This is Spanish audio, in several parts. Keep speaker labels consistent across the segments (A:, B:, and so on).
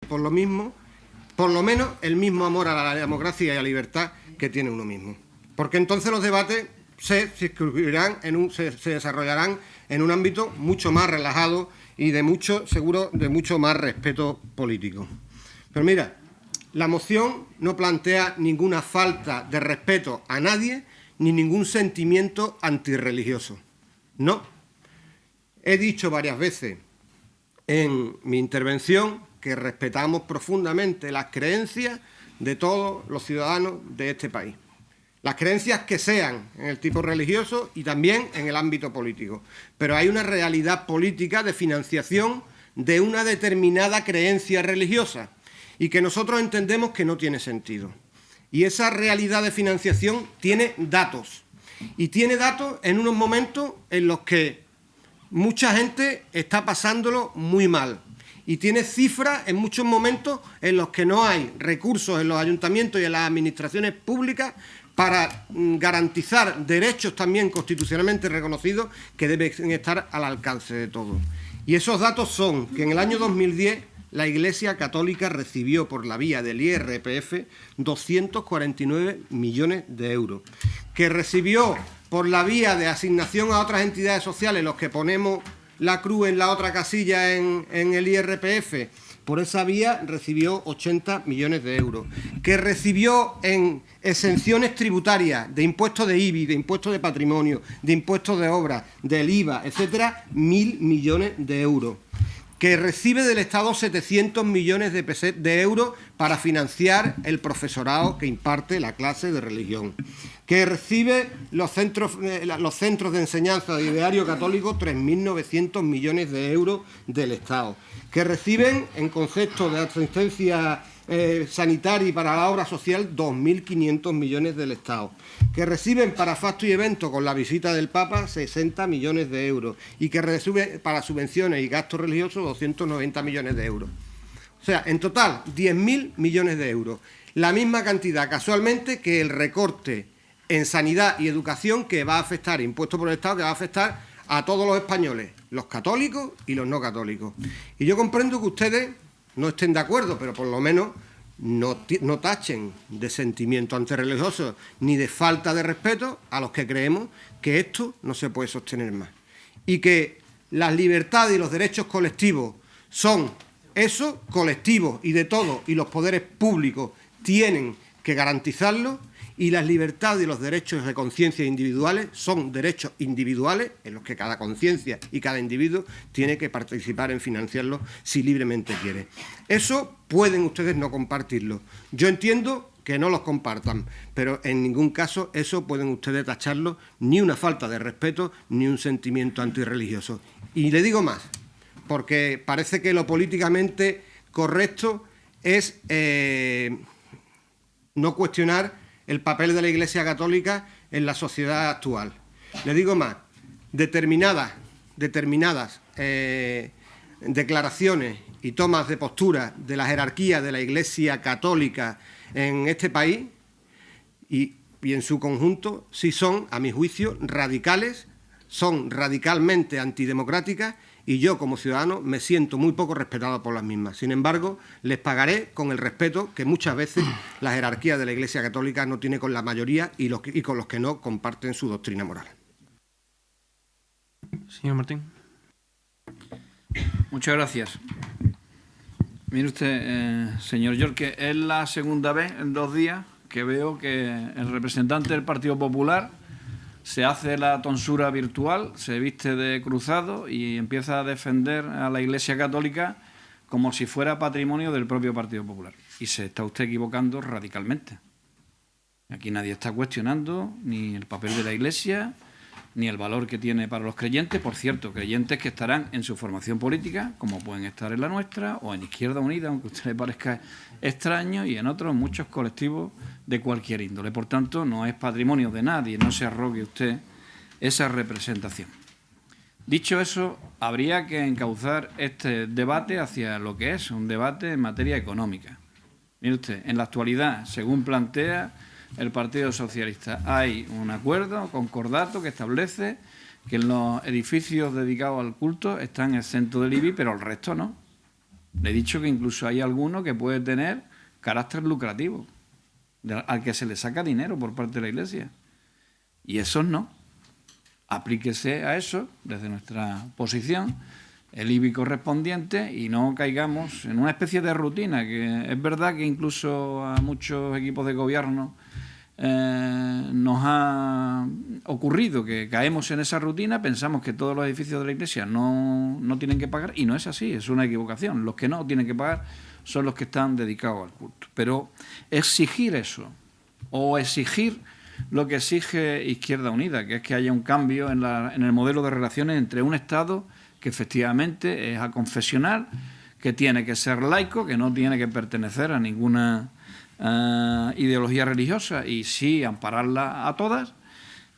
A: por lo mismo, por lo menos el mismo amor a la democracia y a la libertad que tiene uno mismo. Porque entonces los debates se desarrollarán en un ámbito mucho más relajado y de mucho más respeto político. Pero mira, la moción no plantea ninguna falta de respeto a nadie ni ningún sentimiento antirreligioso. No. He dicho varias veces en mi intervención que respetamos profundamente las creencias de todos los ciudadanos de este país. Las creencias que sean en el tipo religioso y también en el ámbito político. Pero hay una realidad política de financiación de una determinada creencia religiosa y que nosotros entendemos que no tiene sentido. Y esa realidad de financiación tiene datos. Y tiene datos en unos momentos en los que mucha gente está pasándolo muy mal. Y tiene cifras en muchos momentos en los que no hay recursos en los ayuntamientos y en las administraciones públicas para garantizar derechos también constitucionalmente reconocidos que deben estar al alcance de todos. Y esos datos son que en el año 2010 la Iglesia Católica recibió por la vía del IRPF 249 millones de euros, que recibió por la vía de asignación a otras entidades sociales, los que ponemos la cruz en la otra casilla en el IRPF, por esa vía recibió 80 millones de euros, que recibió en exenciones tributarias de impuestos de IBI, de impuestos de patrimonio, de impuestos de obra, del IVA, etcétera, 1.000 millones de euros, que recibe del Estado 700 millones de euros para financiar el profesorado que imparte la clase de religión, que recibe los centros de enseñanza de ideario católico 3.900 millones de euros del Estado, que reciben en concepto de asistencia sanitaria y para la obra social 2.500 millones del Estado, que reciben para factos y eventos con la visita del Papa 60 millones de euros y que recibe para subvenciones y gastos religiosos 290 millones de euros. O sea, en total 10.000 millones de euros. La misma cantidad casualmente que el recorte en sanidad y educación que va a afectar, impuesto por el Estado, que va a afectar a todos los españoles, los católicos y los no católicos. Y yo comprendo que ustedes no estén de acuerdo, pero por lo menos no tachen de sentimiento antirreligioso ni de falta de respeto a los que creemos que esto no se puede sostener más. Y que las libertades y los derechos colectivos son eso, colectivos y de todos, y los poderes públicos tienen que garantizarlo, y las libertades y los derechos de conciencia individuales son derechos individuales en los que cada conciencia y cada individuo tiene que participar en financiarlos si libremente quiere. Eso pueden ustedes no compartirlo. Yo entiendo que no los compartan, pero en ningún caso eso pueden ustedes tacharlo ni una falta de respeto ni un sentimiento antirreligioso. Y le digo más, porque parece que lo políticamente correcto es no cuestionar el papel de la Iglesia Católica en la sociedad actual. Le digo más, determinadas declaraciones y tomas de postura de la jerarquía de la Iglesia Católica en este país y en su conjunto sí son, a mi juicio, radicales, son radicalmente antidemocráticas y yo, como ciudadano, me siento muy poco respetado por las mismas. Sin embargo, les pagaré con el respeto que muchas veces la jerarquía de la Iglesia Católica no tiene con la mayoría y con los que no comparten su doctrina moral.
B: Señor Martín.
C: Muchas gracias. Mire usted, señor Yorke, es la segunda vez en 2 días que veo que el representante del Partido Popular se hace la tonsura virtual, se viste de cruzado y empieza a defender a la Iglesia Católica como si fuera patrimonio del propio Partido Popular. Y se está usted equivocando radicalmente. Aquí nadie está cuestionando ni el papel de la Iglesia, ni el valor que tiene para los creyentes. Por cierto, creyentes que estarán en su formación política, como pueden estar en la nuestra, o en Izquierda Unida, aunque a usted le parezca extraño, y en otros muchos colectivos de cualquier índole. Por tanto, no es patrimonio de nadie, no se arrogue usted esa representación. Dicho eso, habría que encauzar este debate hacia lo que es un debate en materia económica. Mire usted, en la actualidad, según plantea el Partido Socialista, hay un acuerdo, concordato, que establece que en los edificios dedicados al culto están exentos del IBI, pero el resto no. Le he dicho que incluso hay alguno que puede tener carácter lucrativo, al que se le saca dinero por parte de la Iglesia. Y esos no. Aplíquese a eso, desde nuestra posición, el IBI correspondiente, y no caigamos en una especie de rutina, que es verdad que incluso a muchos equipos de gobierno nos ha ocurrido que caemos en esa rutina, pensamos que todos los edificios de la Iglesia no tienen que pagar, y no es así, es una equivocación. Los que no tienen que pagar son los que están dedicados al culto. Pero exigir eso, o exigir lo que exige Izquierda Unida, que es que haya un cambio en el modelo de relaciones entre un Estado que efectivamente es aconfesional, que tiene que ser laico, que no tiene que pertenecer a ninguna ideología religiosa, y sí ampararla a todas,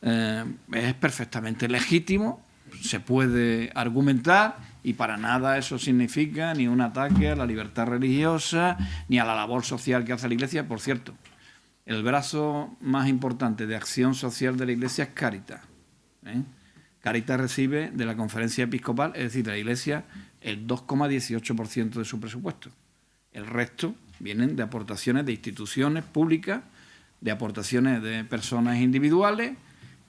C: es perfectamente legítimo, se puede argumentar, y para nada eso significa ni un ataque a la libertad religiosa ni a la labor social que hace la Iglesia. Por cierto, el brazo más importante de acción social de la Iglesia es Cáritas. Cáritas recibe de la Conferencia Episcopal, es decir, de la Iglesia, el 2,18% de su presupuesto. El resto vienen de aportaciones de instituciones públicas, de aportaciones de personas individuales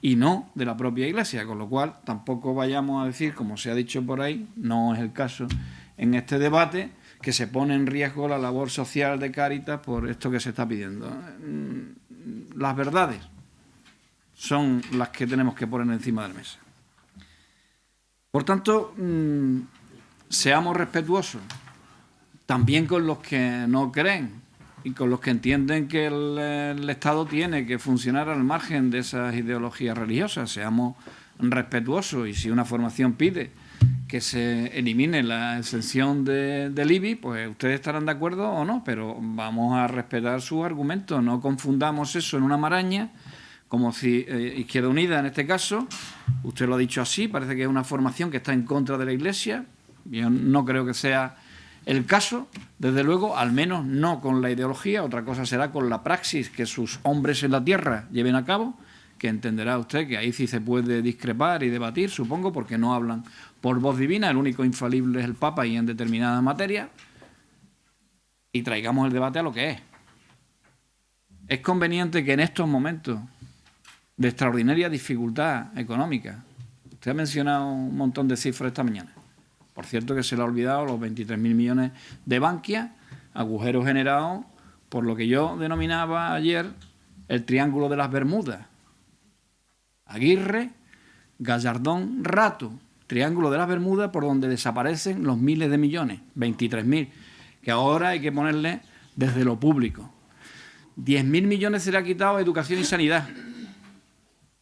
C: y no de la propia Iglesia, con lo cual tampoco vayamos a decir, como se ha dicho por ahí, no es el caso en este debate, que se pone en riesgo la labor social de Cáritas por esto que se está pidiendo. Las verdades son las que tenemos que poner encima de la mesa. Por tanto, seamos respetuosos también con los que no creen y con los que entienden que el Estado tiene que funcionar al margen de esas ideologías religiosas. Seamos respetuosos, y si una formación pide que se elimine la exención del IBI, pues ustedes estarán de acuerdo o no, pero vamos a respetar sus argumentos. No confundamos eso en una maraña, como si Izquierda Unida, en este caso, usted lo ha dicho así, parece que es una formación que está en contra de la Iglesia. Yo no creo que sea el caso, desde luego, al menos no con la ideología. Otra cosa será con la praxis que sus hombres en la tierra lleven a cabo, que entenderá usted que ahí sí se puede discrepar y debatir, supongo, porque no hablan por voz divina, el único infalible es el Papa y en determinadas materias, y traigamos el debate a lo que es. Es conveniente que en estos momentos de extraordinaria dificultad económica, usted ha mencionado un montón de cifras esta mañana, por cierto que se le ha olvidado los 23.000 millones de Bankia, agujeros generados por lo que yo denominaba ayer el triángulo de las Bermudas. Aguirre, Gallardón, Rato, triángulo de las Bermudas, por donde desaparecen los miles de millones, 23.000, que ahora hay que ponerle desde lo público. 10.000 millones se le ha quitado a educación y sanidad.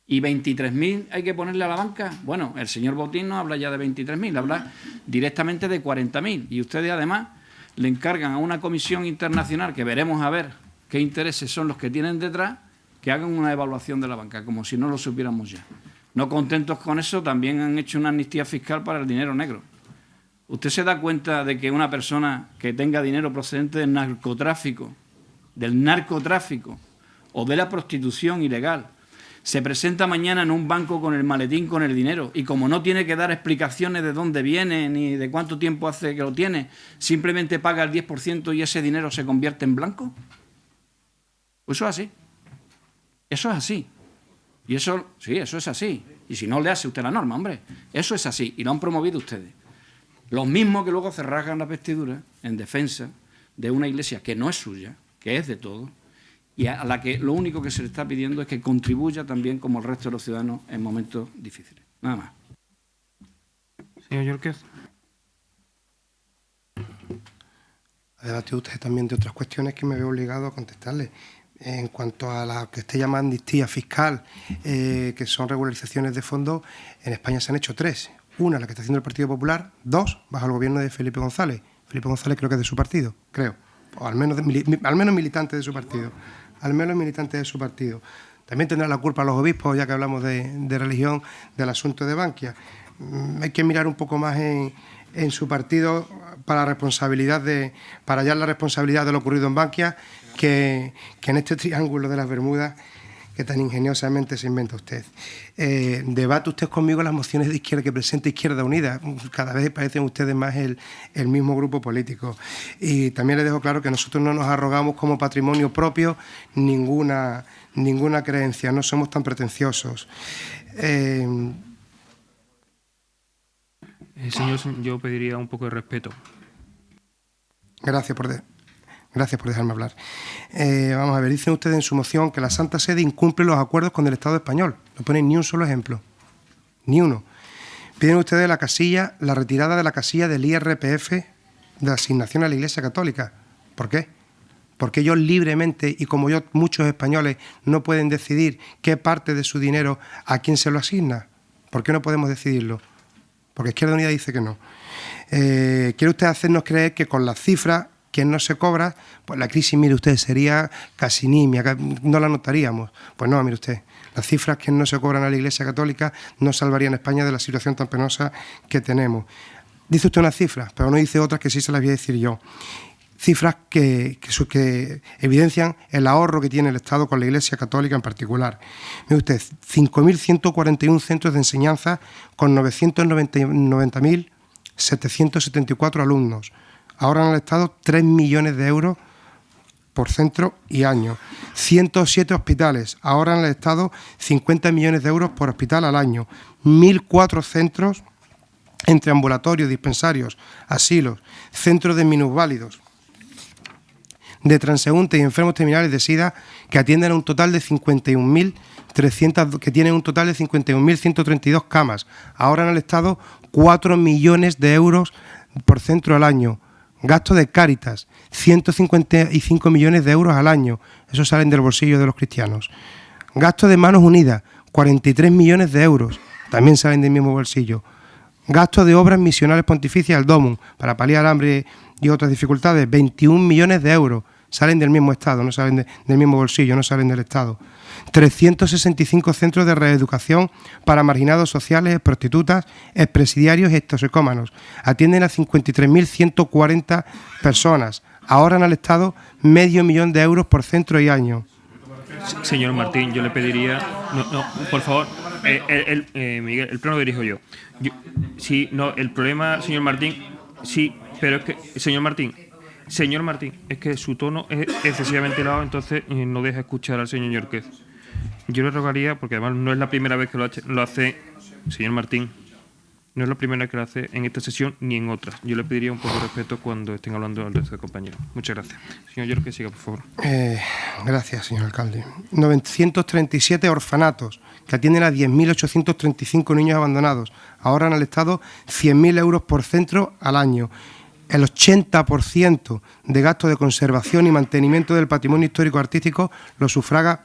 C: ¿Y 23.000 hay que ponerle a la banca? Bueno, el señor Botín no habla ya de 23.000, habla directamente de 40.000. Y ustedes, además, le encargan a una comisión internacional, que veremos a ver qué intereses son los que tienen detrás, que hagan una evaluación de la banca, como si no lo supiéramos ya. No contentos con eso, también han hecho una amnistía fiscal para el dinero negro. ¿Usted se da cuenta de que una persona que tenga dinero procedente del narcotráfico o de la prostitución ilegal, se presenta mañana en un banco con el maletín con el dinero, y como no tiene que dar explicaciones de dónde viene ni de cuánto tiempo hace que lo tiene, simplemente paga el 10% y ese dinero se convierte en blanco? Pues eso es así. Eso es así. Y eso, sí, eso es así. Y si no, le hace usted la norma, hombre. Eso es así. Y lo han promovido ustedes. Los mismos que luego se rasgan las vestiduras en defensa de una Iglesia que no es suya, que es de todos, y a la que lo único que se le está pidiendo es que contribuya también como el resto de los ciudadanos en momentos difíciles. Nada más.
B: Señor Yolquez.
D: Ha debatido usted también de otras cuestiones que me veo obligado a contestarle. En cuanto a la que usted llama amnistía fiscal, que son regularizaciones de fondos, en España se han hecho 3. Una, la que está haciendo el Partido Popular. 2, bajo el gobierno de Felipe González. Felipe González creo que es de su partido, creo. O al menos militante de su partido. Al menos militante de su partido. También tendrá la culpa los obispos, ya que hablamos de religión, del asunto de Bankia. Hay que mirar un poco más en su partido para hallar la responsabilidad de lo ocurrido en Bankia, que en este triángulo de las Bermudas, que tan ingeniosamente se inventa usted. Debate usted conmigo las mociones de izquierda que presenta Izquierda Unida. Cada vez parecen ustedes más el mismo grupo político. Y también les dejo claro que nosotros no nos arrogamos como patrimonio propio ninguna creencia, no somos tan pretenciosos.
B: Señor, yo pediría un poco de respeto.
D: Gracias por dejarme hablar. Vamos a ver, dicen ustedes en su moción que la Santa Sede incumple los acuerdos con el Estado español. No ponen ni un solo ejemplo, ni uno. Piden ustedes la retirada de la casilla del IRPF de la asignación a la Iglesia Católica. ¿Por qué? Porque ellos libremente, y como yo, muchos españoles, no pueden decidir qué parte de su dinero a quién se lo asigna. ¿Por qué no podemos decidirlo? Porque Izquierda Unida dice que no. ¿Quiere usted hacernos creer que con las cifras que no se cobra, pues la crisis, mire usted, sería casi nimia, no la notaríamos? Pues no, mire usted, las cifras que no se cobran a la Iglesia Católica no salvarían a España de la situación tan penosa que tenemos. Dice usted unas cifras, pero no dice otras que sí se las voy a decir yo. Cifras que evidencian el ahorro que tiene el Estado con la Iglesia Católica en particular. Mire usted, 5.141 centros de enseñanza con 990.774 alumnos. Ahorran al Estado 3 millones de euros por centro y año. 107 hospitales. Ahorran al Estado 50 millones de euros por hospital al año. 1.004 centros entre ambulatorios, dispensarios, asilos, centros de minusválidos, de transeúntes y enfermos terminales de SIDA que atienden a un total de 51.300, que tienen un total de 51.132 camas. Ahorran al Estado 4 millones de euros por centro al año. Gasto de Cáritas, 155 millones de euros al año. Eso salen del bolsillo de los cristianos. Gasto de Manos Unidas, 43 millones de euros. También salen del mismo bolsillo. Gasto de obras misionales pontificias al DOMUN para paliar hambre y otras dificultades, 21 millones de euros. Salen del mismo Estado, no salen del mismo bolsillo, no salen del Estado. 365 centros de reeducación para marginados sociales, prostitutas, expresidiarios y toxicómanos. Atienden a 53.140 personas. Ahorran al Estado medio millón de euros por centro y año.
B: Señor Martín, yo le pediría... No, por favor, Miguel, el pleno lo dirijo yo. Sí, no, el problema, señor Martín, sí, pero es que, señor Martín, es que su tono es excesivamente elevado, entonces no deja escuchar al señor Yorquez. Yo le rogaría, porque además no es la primera vez que lo hace, señor Martín, no es la primera vez que lo hace en esta sesión ni en otras. Yo le pediría un poco de respeto cuando estén hablando el resto de compañeros. Muchas gracias. Señor Yorquez, siga, por favor.
D: Gracias, señor alcalde. 937 orfanatos que atienden a 10.835 niños abandonados. Ahorran al Estado 100.000 euros por centro al año. El 80% de gastos de conservación y mantenimiento del patrimonio histórico-artístico lo sufraga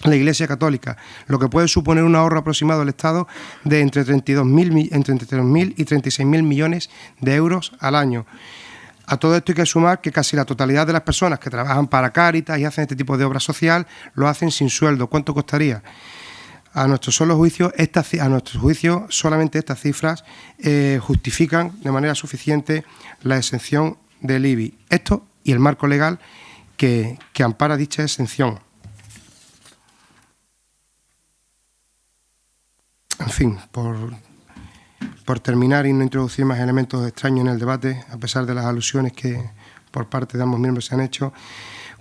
D: la Iglesia Católica, lo que puede suponer un ahorro aproximado al Estado de entre 32.000 y 36.000 millones de euros al año. A todo esto hay que sumar que casi la totalidad de las personas que trabajan para Cáritas y hacen este tipo de obra social lo hacen sin sueldo. ¿Cuánto costaría? A nuestro juicio, solamente estas cifras justifican de manera suficiente la exención del IBI. Esto y el marco legal que ampara dicha exención. En fin, por terminar y no introducir más elementos extraños en el debate, a pesar de las alusiones que por parte de ambos miembros se han hecho,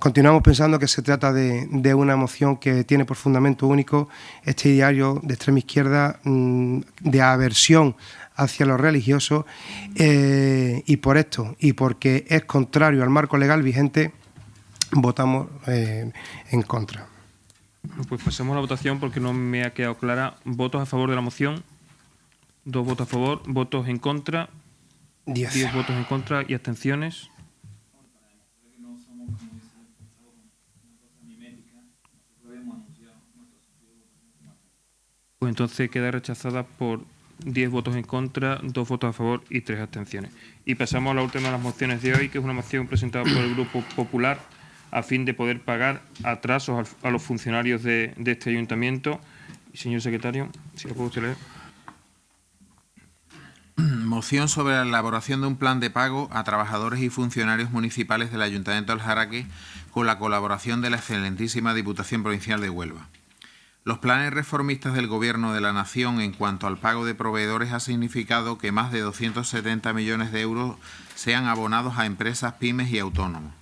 D: continuamos pensando que se trata de una moción que tiene por fundamento único este ideario de extrema izquierda de aversión hacia lo religioso y por esto, y porque es contrario al marco legal vigente, votamos en contra.
B: Pues pasemos a la votación porque no me ha quedado clara. ¿Votos a favor de la moción? 2 votos a favor, votos en contra, 10 votos en contra y abstenciones. Pues entonces queda rechazada por 10 votos en contra, 2 votos a favor y 3 abstenciones. Y pasamos a la última de las mociones de hoy, que es una moción presentada por el Grupo Popular a fin de poder pagar atrasos a los funcionarios de este ayuntamiento. Señor secretario, si lo puede usted leer.
E: Moción sobre la elaboración de un plan de pago a trabajadores y funcionarios municipales del Ayuntamiento del Jaraque con la colaboración de la excelentísima Diputación Provincial de Huelva. Los planes reformistas del Gobierno de la Nación en cuanto al pago de proveedores ha significado que más de 270 millones de euros sean abonados a empresas, pymes y autónomos.